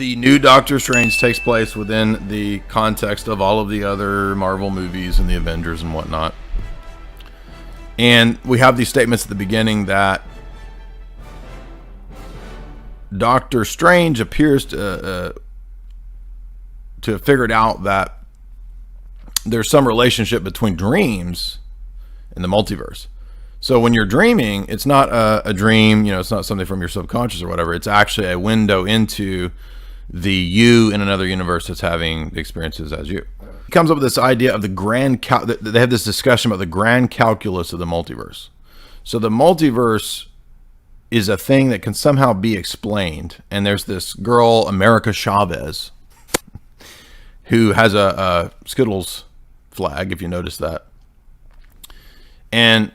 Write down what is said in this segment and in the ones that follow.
the new Doctor Strange takes place within the context of all of the other Marvel movies and the Avengers and whatnot. And we have these statements at the beginning that Doctor Strange appears to have figured out that there's some relationship between dreams and the multiverse. So when you're dreaming, it's not a dream, it's not something from your subconscious or whatever. It's actually a window into the you in another universe that's having the experiences as you. He comes up with this idea of the they have this discussion about the grand calculus of the multiverse. So the multiverse is a thing that can somehow be explained. And there's this girl, America Chavez, who has a Skittles flag, if you notice that. And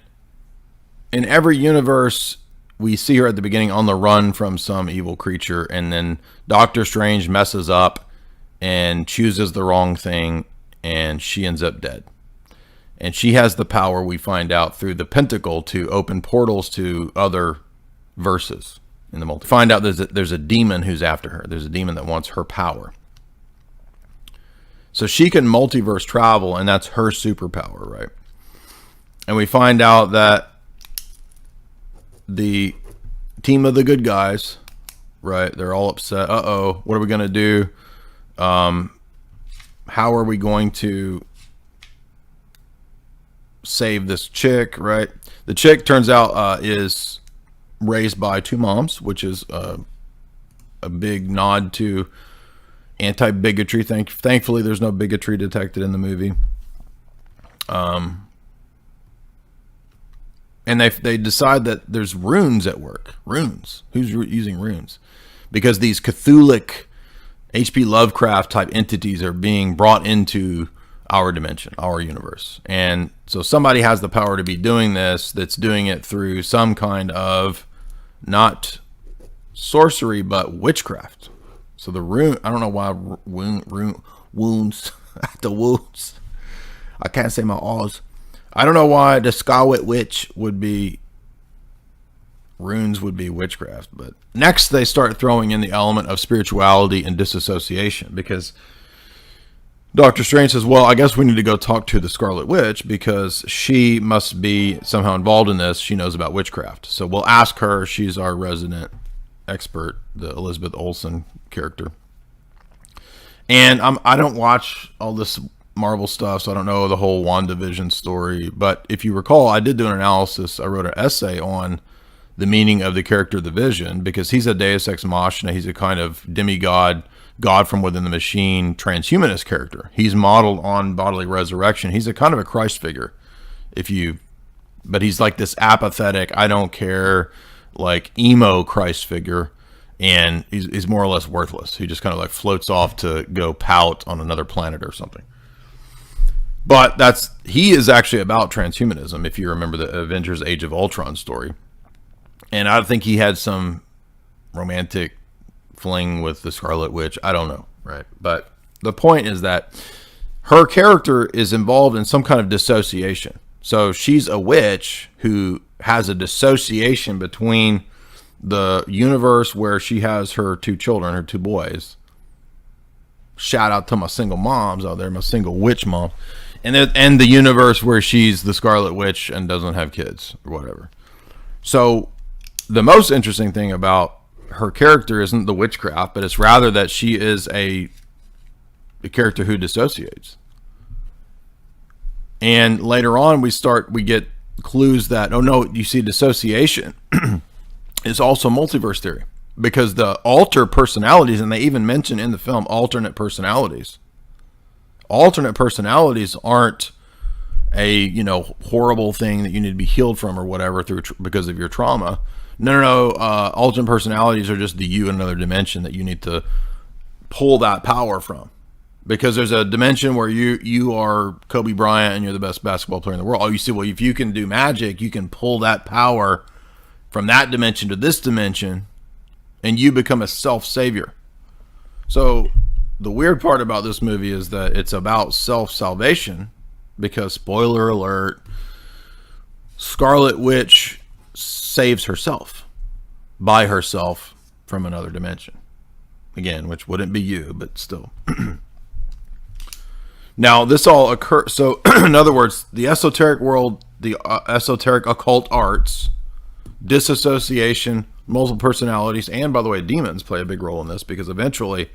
in every universe, we see her at the beginning on the run from some evil creature, and then Doctor Strange messes up and chooses the wrong thing, and she ends up dead. And she has the power, we find out, through the pentacle to open portals to other verses in the multiverse. Find out there's a demon who's after her. There's a demon that wants her power. So she can multiverse travel, and that's her superpower, right? And we find out that the team of the good guys, right, they're all upset. Uh-oh, what are we going to do? How are we going to save this chick, right? The chick, turns out, is raised by two moms, which is a big nod to anti-bigotry. Thankfully, there's no bigotry detected in the movie. And they decide that there's runes at work. Runes. Who's using runes? Because these Cthulhic, H.P. Lovecraft type entities are being brought into our dimension, our universe. And so somebody has the power to be doing this, that's doing it through some kind of, not sorcery, but witchcraft. So the rune, I don't know why wounds, the wounds. I can't say my R's. I don't know why the Scarlet Witch would be, runes would be witchcraft. But next they start throwing in the element of spirituality and disassociation, because Doctor Strange says, well, I guess we need to go talk to the Scarlet Witch because she must be somehow involved in this. She knows about witchcraft. So we'll ask her. She's our resident expert, the Elizabeth Olsen character. And I don't watch all this Marvel stuff, so I don't know the whole WandaVision story. But if you recall, I did do an analysis. I wrote an essay on the meaning of the character the Vision, because he's a Deus Ex Machina. He's a kind of demigod, God from within the machine, transhumanist character. He's modeled on bodily resurrection. He's a kind of a Christ figure, but he's like this apathetic, I don't care, like emo Christ figure, and he's more or less worthless. He just kind of like floats off to go pout on another planet or something. But he is actually about transhumanism, if you remember the Avengers Age of Ultron story. And I think he had some romantic fling with the Scarlet Witch. I don't know, right? But the point is that her character is involved in some kind of dissociation. So she's a witch who has a dissociation between the universe where she has her two children, her two boys. Shout out to my single moms out there, my single witch mom. And the universe where she's the Scarlet Witch and doesn't have kids or whatever. So the most interesting thing about her character isn't the witchcraft, but it's rather that she is a character who dissociates. And later on, we get clues that, oh no, you see, dissociation is also multiverse theory, because the alter personalities, and they even mention in the film alternate personalities. Alternate personalities aren't a horrible thing that you need to be healed from or whatever because of your trauma. No. Alternate personalities are just the you in another dimension that you need to pull that power from, because there's a dimension where you are Kobe Bryant and you're the best basketball player in the world. Oh, you see, well, if you can do magic, you can pull that power from that dimension to this dimension, and you become a self-savior. So the weird part about this movie is that it's about self-salvation, because, spoiler alert, Scarlet Witch saves herself by herself from another dimension. again, which wouldn't be you, but still. Now, this all occurs. So, in other words, the esoteric world, the esoteric occult arts, disassociation, multiple personalities, and by the way, demons play a big role in this, because eventually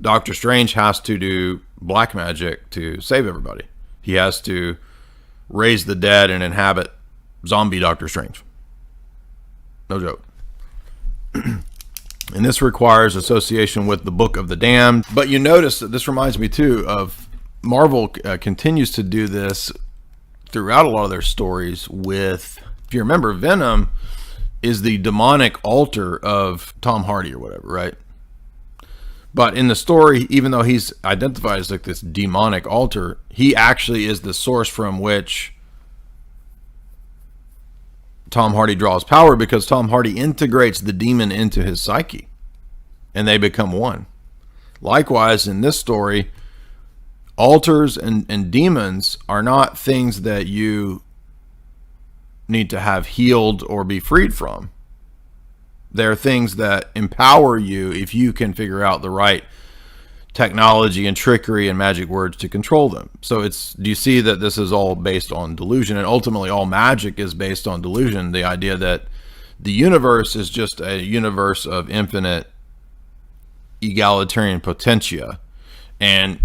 Doctor Strange has to do black magic to save everybody. He has to raise the dead and inhabit zombie Doctor Strange. No joke. And this requires association with the Book of the Damned. But you notice that this reminds me too of Marvel continues to do this throughout a lot of their stories with, if you remember, Venom is the demonic alter of Tom Hardy or whatever, right? But in the story, even though he's identified as like this demonic alter, he actually is the source from which Tom Hardy draws power, because Tom Hardy integrates the demon into his psyche and they become one. Likewise, in this story, altars and demons are not things that you need to have healed or be freed from. They're things that empower you if you can figure out the right technology and trickery and magic words to control them. So do you see that this is all based on delusion, and ultimately all magic is based on delusion? The idea that the universe is just a universe of infinite egalitarian potentia, and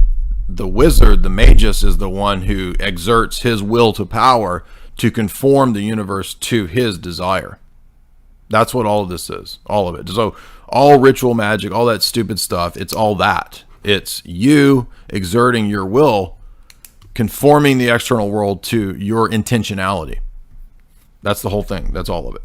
the wizard, the magus, is the one who exerts his will to power to conform the universe to his desire. That's what all of this is, all of it. So all ritual magic, all that stupid stuff, it's all that. It's you exerting your will, conforming the external world to your intentionality. That's the whole thing. That's all of it.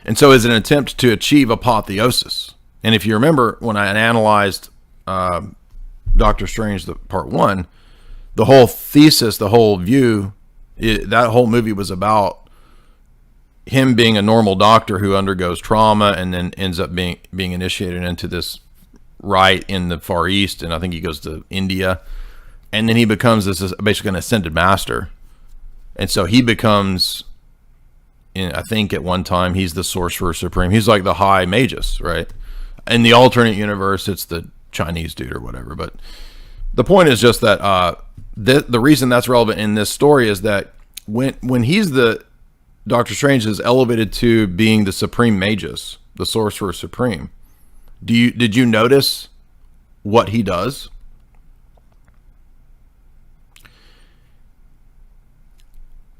And so it's an attempt to achieve apotheosis. And if you remember, when I analyzed Doctor Strange, part 1, the whole thesis, the whole view, that whole movie was about him being a normal doctor who undergoes trauma and then ends up being initiated into this rite in the Far East, and I think he goes to India, and then he becomes this basically an ascended master. And so he becomes, I think at one time, he's the sorcerer supreme. He's like the high magus, right? In the alternate universe, it's the Chinese dude or whatever. But the point is just that the reason that's relevant in this story is that when he's the Doctor Strange is elevated to being the supreme magus, the sorcerer supreme. Did you notice what he does?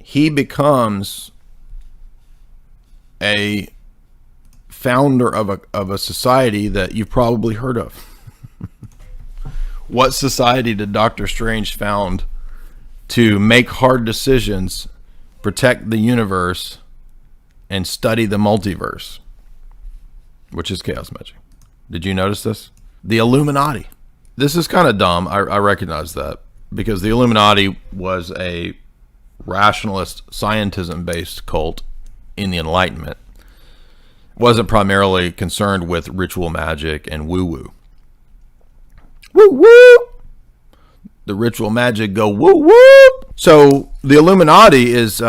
He becomes a founder of a society that you've probably heard of. What society did Doctor Strange found to make hard decisions, protect the universe, and study the multiverse, which is chaos magic? Did you notice this? The Illuminati. This is kind of dumb. I recognize that, because the Illuminati was a rationalist, scientism-based cult in the Enlightenment. It wasn't primarily concerned with ritual magic and woo-woo. Woo-woo! The ritual magic go woo-woo! So the Illuminati is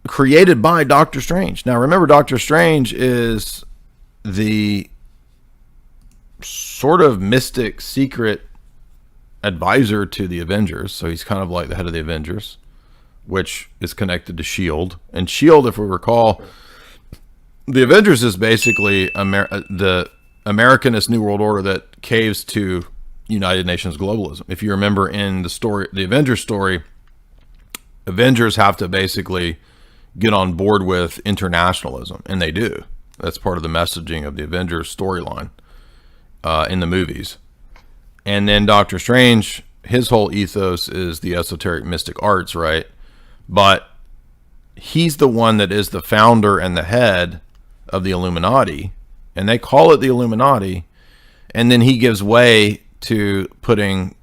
created by Doctor Strange. Now remember, Doctor Strange is the sort of mystic, secret advisor to the Avengers. So he's kind of like the head of the Avengers, which is connected to S.H.I.E.L.D. And S.H.I.E.L.D., if we recall, the Avengers is basically the Americanist New World Order that caves to United Nations globalism. If you remember in the story, the Avengers story, Avengers have to basically get on board with internationalism, and they do. That's part of the messaging of the Avengers storyline in the movies. And then Doctor Strange, his whole ethos is the esoteric mystic arts, right? But he's the one that is the founder and the head of the Illuminati, and they call it the Illuminati, and then he gives way to putting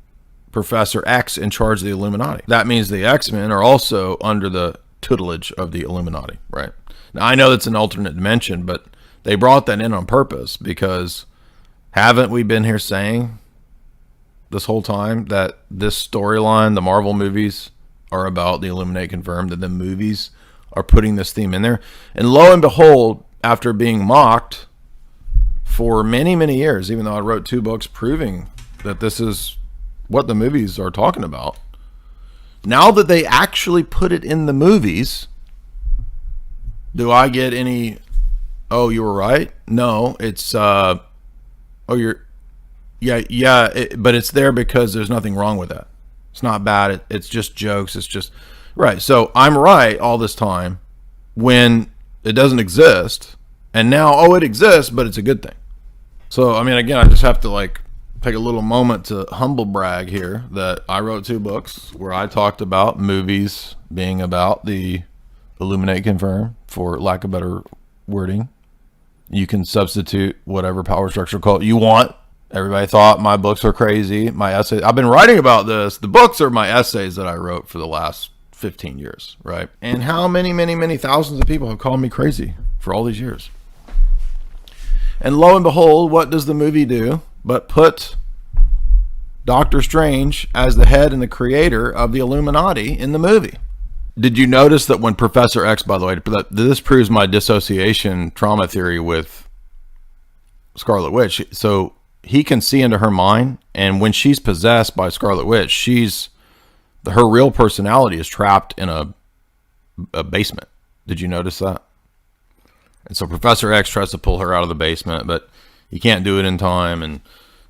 Professor X in charge of the Illuminati. That means the X-Men are also under the tutelage of the Illuminati, right? Now, I know that's an alternate dimension, but they brought that in on purpose, because haven't we been here saying this whole time that this storyline, the Marvel movies, are about the Illuminati confirmed, that the movies are putting this theme in there? And lo and behold, after being mocked for many, many years, even though I wrote 2 books proving that this is what the movies are talking about. Now that they actually put it in the movies, do I get any, oh, you were right? No, it's, oh, you're, yeah, but it's there because there's nothing wrong with that. It's not bad. It's just jokes. It's just, right. So I'm right all this time when it doesn't exist. And now, oh, it exists, but it's a good thing. So, I mean, again, I just have to like take a little moment to humble brag here that I wrote 2 books where I talked about movies being about the illuminate, confirm, for lack of better wording. You can substitute whatever power structure cult you want. Everybody thought my books are crazy. My essays, I've been writing about this. The books are my essays that I wrote for the last 15 years, right? And how many, many, many thousands of people have called me crazy for all these years. And lo and behold, what does the movie do but put Doctor Strange as the head and the creator of the Illuminati in the movie? Did you notice that when Professor X, by the way, this proves my dissociation trauma theory with Scarlet Witch. So he can see into her mind, and when she's possessed by Scarlet Witch, her real personality is trapped in a basement. Did you notice that? And so Professor X tries to pull her out of the basement, but he can't do it in time. And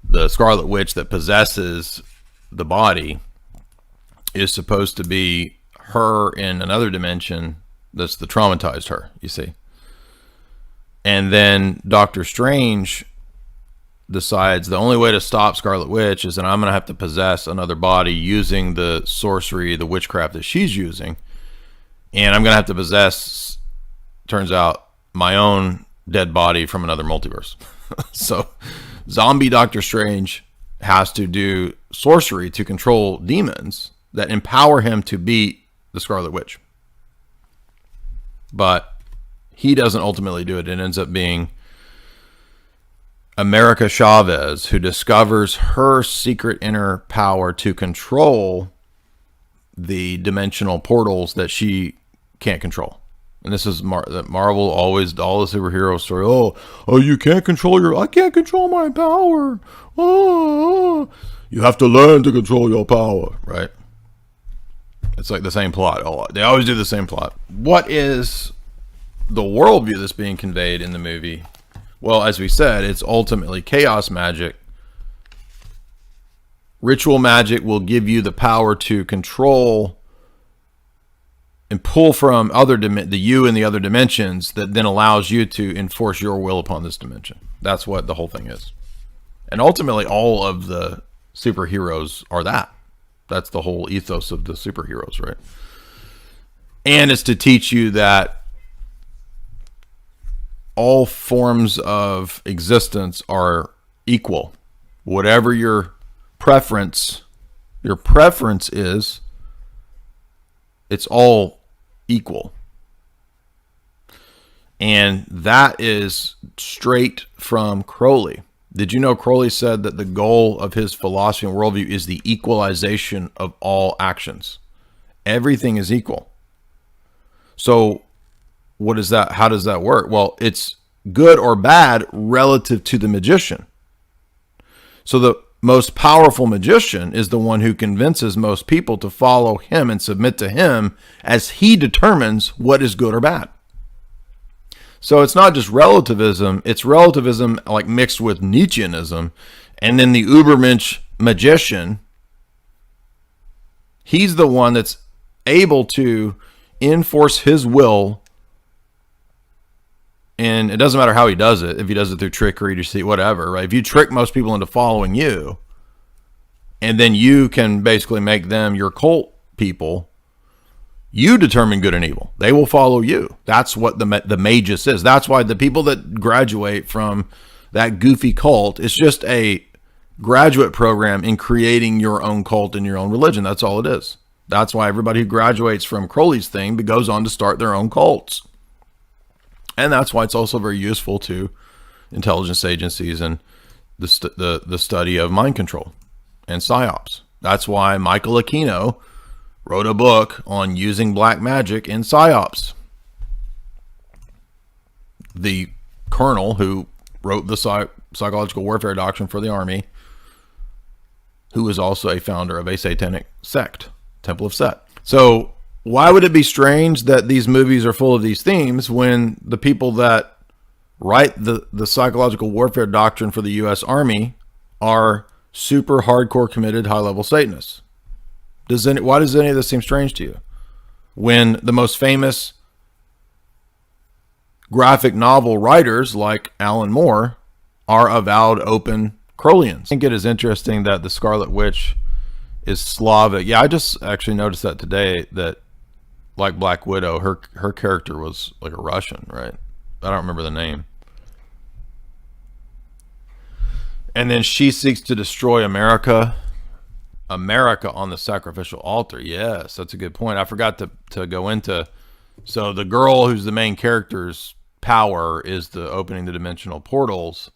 the Scarlet Witch that possesses the body is supposed to be her in another dimension that's the traumatized her, you see. And then Doctor Strange decides the only way to stop Scarlet Witch is that I'm going to have to possess another body using the sorcery, the witchcraft that she's using. And I'm going to have to possess, turns out, my own dead body from another multiverse. So zombie Doctor Strange has to do sorcery to control demons that empower him to beat the Scarlet Witch. But he doesn't ultimately do it. It ends up being America Chavez who discovers her secret inner power to control the dimensional portals that she can't control. And this is Marvel always, all the superhero story. Oh, you can't control I can't control my power. Oh, you have to learn to control your power, right? It's like the same plot. Oh, they always do the same plot. What is the worldview that's being conveyed in the movie? Well, as we said, it's ultimately chaos magic. Ritual magic will give you the power to control and pull from the you in the other dimensions that then allows you to enforce your will upon this dimension. That's what the whole thing is. And ultimately, all of the superheroes are that. That's the whole ethos of the superheroes, right? And it's to teach you that all forms of existence are equal. Whatever your preference is, it's all equal. And that is straight from Crowley. Did you know Crowley said that the goal of his philosophy and worldview is the equalization of all actions? Everything is equal. So what is that? How does that work? Well, it's good or bad relative to the magician. So the most powerful magician is the one who convinces most people to follow him and submit to him as he determines what is good or bad. So it's not just relativism, it's relativism like mixed with Nietzscheanism. And then the Ubermensch magician, he's the one that's able to enforce his will. And it doesn't matter how he does it. If he does it through trickery, deceit, whatever, right? If you trick most people into following you, and then you can basically make them your cult people, you determine good and evil. They will follow you. That's what the magus is. That's why the people that graduate from that goofy cult, it's just a graduate program in creating your own cult and your own religion. That's all it is. That's why everybody who graduates from Crowley's thing goes on to start their own cults. And that's why it's also very useful to intelligence agencies and the study of mind control and psyops. That's why Michael Aquino wrote a book on using black magic in psyops. The colonel who wrote the psychological warfare doctrine for the Army, who was also a founder of a satanic sect, Temple of Set. So why would it be strange that these movies are full of these themes when the people that write the psychological warfare doctrine for the U.S. Army are super hardcore committed high-level Satanists? Why does any of this seem strange to you? When the most famous graphic novel writers like Alan Moore are avowed open Crowleyians. I think it is interesting that the Scarlet Witch is Slavic. Yeah, I just actually noticed that today, that like Black Widow, her character was like a Russian, right? I don't remember the name. And then she seeks to destroy America on the sacrificial altar. Yes, that's a good point. I forgot to go into. So the girl who's the main character's power is the opening the dimensional portals,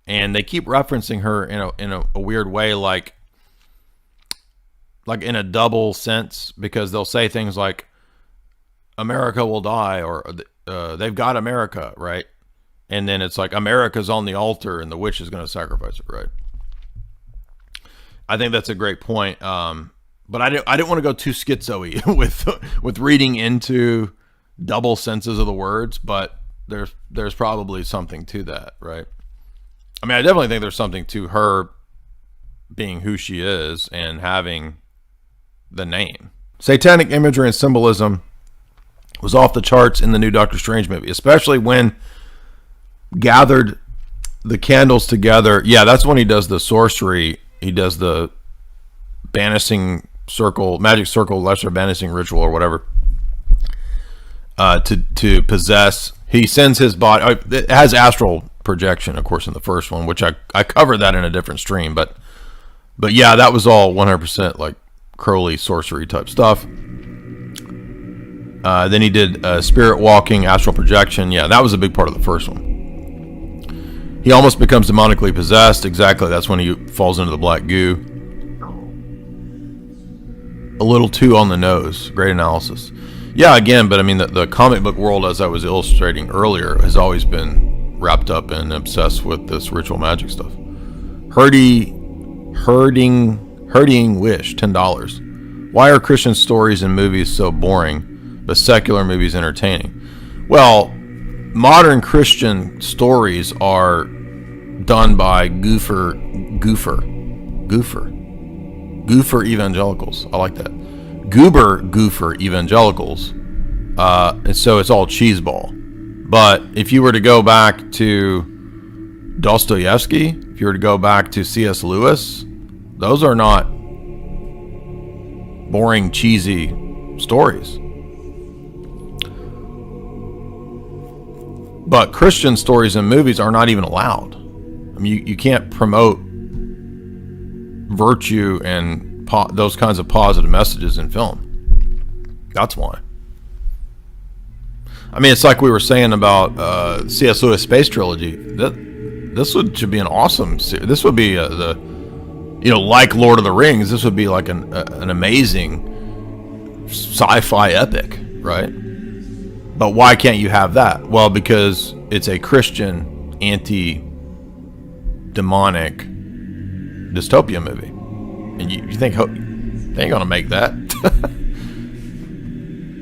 and they keep referencing her in a weird way, like in a double sense, because they'll say things like America will die, or they've got America, right? And then it's like America's on the altar and the witch is going to sacrifice it, right? I think that's a great point. But I didn't want to go too schizo-y with reading into double senses of the words, but there's probably something to that, right? I mean, I definitely think there's something to her being who she is and having the name. Satanic imagery and symbolism was off the charts in the new Doctor Strange movie, especially when gathered the candles together. Yeah, that's when he does the sorcery. He does the banishing circle, magic circle, lesser banishing ritual, or whatever, to possess. He sends his body. It has astral projection, of course, in the first one, which I covered that in a different stream. But yeah, that was all 100% like Crowley sorcery type stuff. Then he did spirit walking, astral projection. Yeah, that was a big part of the first one. He almost becomes demonically possessed. Exactly. That's when he falls into the black goo. A little too on the nose. Great analysis. Yeah, again, but I mean, the comic book world, as I was illustrating earlier, has always been wrapped up and obsessed with this ritual magic stuff. Hurting Wish, $10. Why are Christian stories and movies so boring, but secular movies entertaining? Well, modern Christian stories are done by goofer evangelicals. I like that. Goofer evangelicals. And so it's all cheeseball. But if you were to go back to Dostoevsky, if you were to go back to C.S. Lewis, those are not boring, cheesy stories. But Christian stories and movies are not even allowed. I mean, you can't promote virtue and those kinds of positive messages in film. That's why. I mean, it's like we were saying about C.S. Lewis Space Trilogy. This should be an awesome series. This would be like Lord of the Rings. This would be like an amazing sci-fi epic, right? But why can't you have that? Well, because it's a Christian anti-demonic dystopia movie. And you think they ain't gonna make that?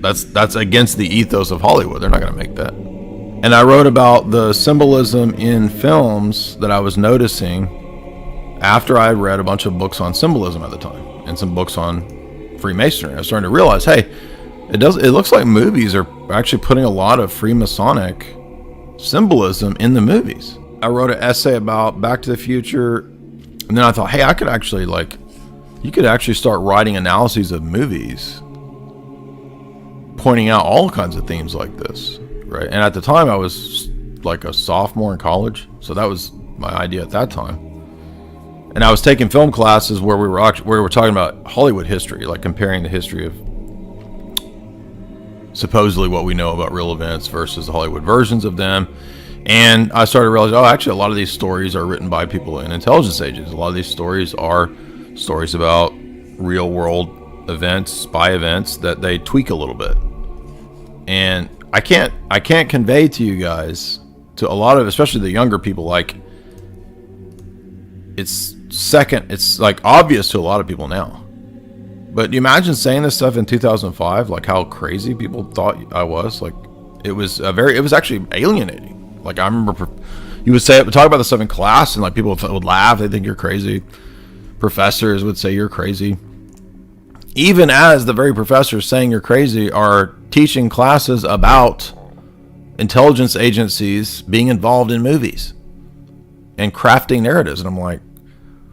That's against the ethos of Hollywood. They're not gonna make that. And I wrote about the symbolism in films that I was noticing after I read a bunch of books on symbolism at the time and some books on Freemasonry. I was starting to realize, hey, it looks like movies are actually putting a lot of Freemasonic symbolism in the movies. I wrote an essay about Back to the Future, and then I thought, hey, you could actually start writing analyses of movies, pointing out all kinds of themes like this, right? And at the time, I was like a sophomore in college, so that was my idea at that time. And I was taking film classes where we were talking about Hollywood history, like comparing the history of supposedly what we know about real events versus the Hollywood versions of them. And I started realizing, actually, a lot of these stories are written by people in intelligence agencies. A lot of these stories are stories about real world events, spy events, that they tweak a little bit. And I can't convey to you guys to a lot of, especially the younger people, like it's like obvious to a lot of people now. But you imagine saying this stuff in 2005, like how crazy people thought I was. Like it was actually alienating. Like I remember you would talk about this stuff in class, and like people would laugh. They think you're crazy. Professors would say you're crazy. Even as the very professors saying you're crazy are teaching classes about intelligence agencies being involved in movies and crafting narratives. And I'm like,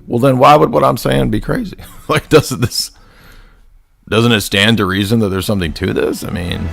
well, then why would what I'm saying be crazy? Like, doesn't it stand to reason that there's something to this? I mean,